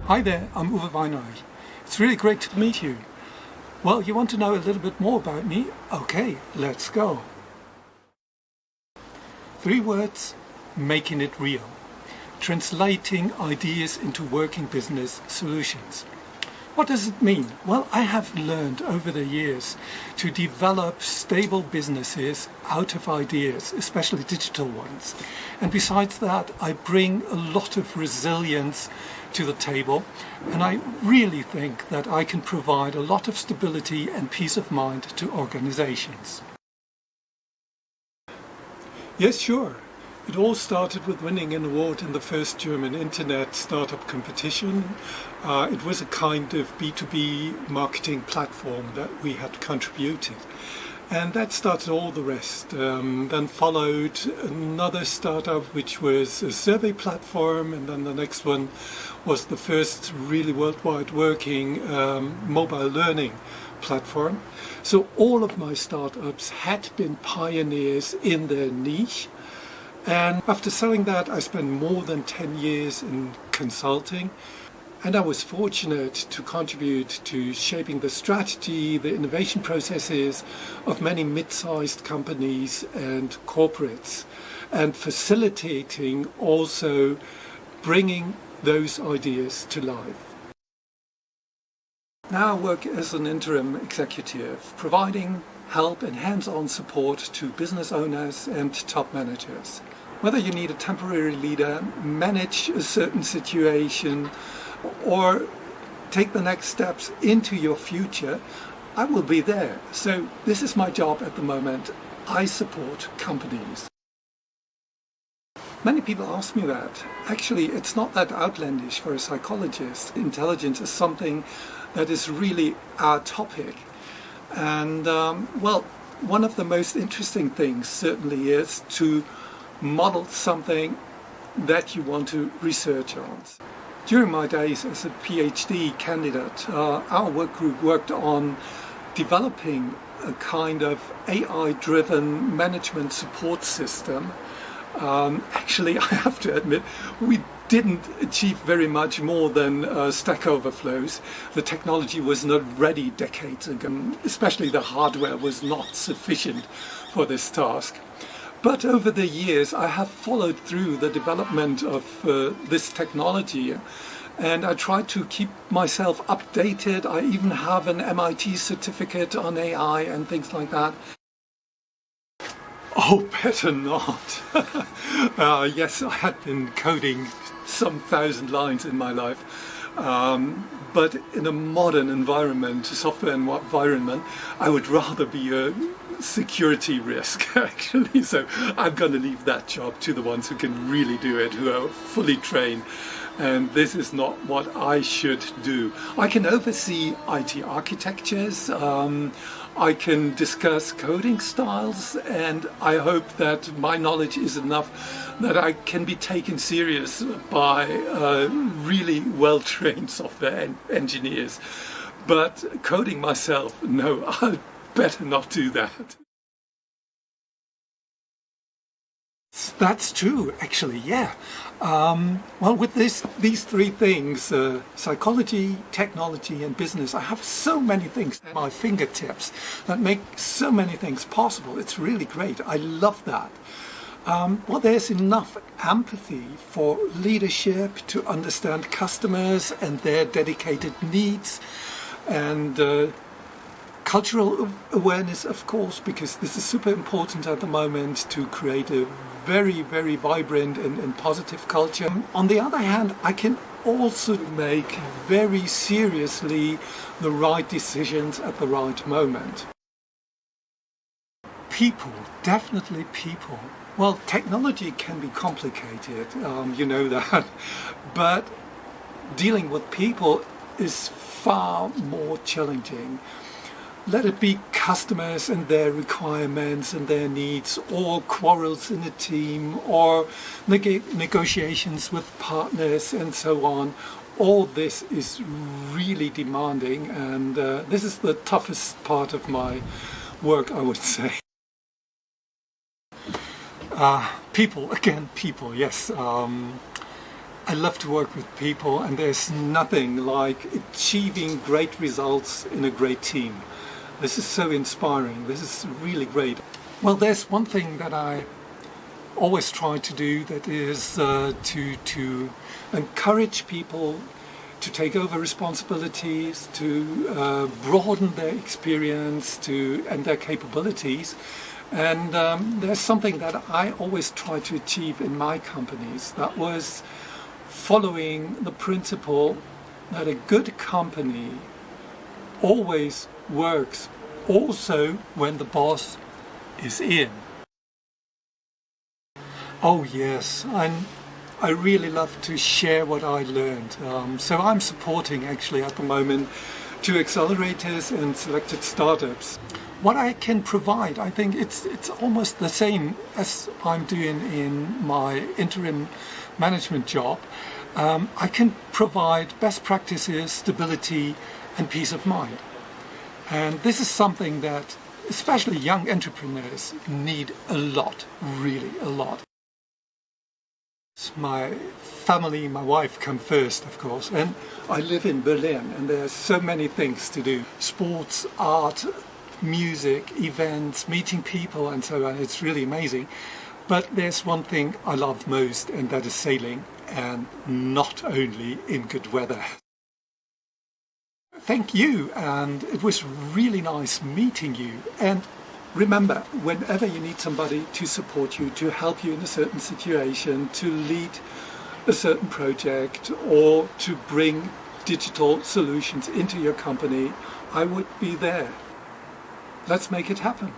Hi there, I'm Uwe Weinreich. It's really great to meet you. Well, you want to know a little bit more about me? Okay, let's go. 3 words, making it real. Translating ideas into working business solutions. What does it mean? Well, I have learned over the years to develop stable businesses out of ideas, especially digital ones. And besides that, I bring a lot of resilience to the table, and I really think that I can provide a lot of stability and peace of mind to organizations. Yes, sure. It all started with winning an award in the first German internet startup competition. It was a kind of B2B marketing platform that we had contributed. And that started all the rest. Then followed another startup, which was a survey platform. And then the next one was the first really worldwide working mobile learning platform. So all of my startups had been pioneers in their niche. And after selling that, I spent more than 10 years in consulting. And I was fortunate to contribute to shaping the strategy, the innovation processes of many mid-sized companies and corporates, and facilitating also bringing those ideas to life. Now I work as an interim executive, providing help and hands-on support to business owners and top managers. Whether you need a temporary leader, manage a certain situation, or take the next steps into your future, I will be there. So this is my job at the moment. I support companies. Many people ask me that. Actually, it's not that outlandish for a psychologist. Intelligence is something that is really our topic. And well, one of the most interesting things certainly is to model something that you want to research on. During my days as a PhD candidate, our work group worked on developing a kind of AI-driven management support system. Actually, I have to admit, we didn't achieve very much more than Stack Overflows. The technology was not ready decades ago, especially the hardware was not sufficient for this task. But over the years, I have followed through the development of this technology, and I try to keep myself updated. I even have an MIT certificate on AI and things like that. Oh, better not. Yes, I had been coding some 1,000 lines in my life. But in a modern environment, software environment, I would rather be a security risk, actually. So I'm going to leave that job to the ones who can really do it, who are fully trained. And this is not what I should do. I can oversee IT architectures. I can discuss coding styles, and I hope that my knowledge is enough that I can be taken serious by really well-trained software engineers. But coding myself, no, I'd better not do that. That's true, actually, yeah. Well, with these 3 things, psychology, technology, and business, I have so many things at my fingertips that make so many things possible. It's really great. I love that. Well, there's enough empathy for leadership to understand customers and their dedicated needs, and cultural awareness, of course, because this is super important at the moment to create a very, very vibrant and positive culture. On the other hand, I can also make very seriously the right decisions at the right moment. People, definitely people. Well, technology can be complicated, you know that, but dealing with people is far more challenging. Let it be customers and their requirements and their needs, or quarrels in a team, or negotiations with partners and so on. All this is really demanding, and this is the toughest part of my work, I would say. People, yes. I love to work with people, and there's nothing like achieving great results in a great team. This is so inspiring. This is really great. Well, there's one thing that I always try to do, that is to encourage people to take over responsibilities, to broaden their experience and their capabilities. And there's something that I always try to achieve in my companies. That was following the principle that a good company always works also when the boss is in. Oh yes, I really love to share what I learned. So I'm supporting actually at the moment 2 accelerators and selected startups. What I can provide, I think it's almost the same as I'm doing in my interim management job. I can provide best practices, stability and peace of mind. And this is something that especially young entrepreneurs need a lot, really a lot. My family, my wife come first, of course, and I live in Berlin, and there are so many things to do. Sports, art, music, events, meeting people and so on. It's really amazing. But there's one thing I love most, and that is sailing, and not only in good weather. Thank you, and it was really nice meeting you. And remember, whenever you need somebody to support you, to help you in a certain situation, to lead a certain project, or to bring digital solutions into your company, I would be there. Let's make it happen.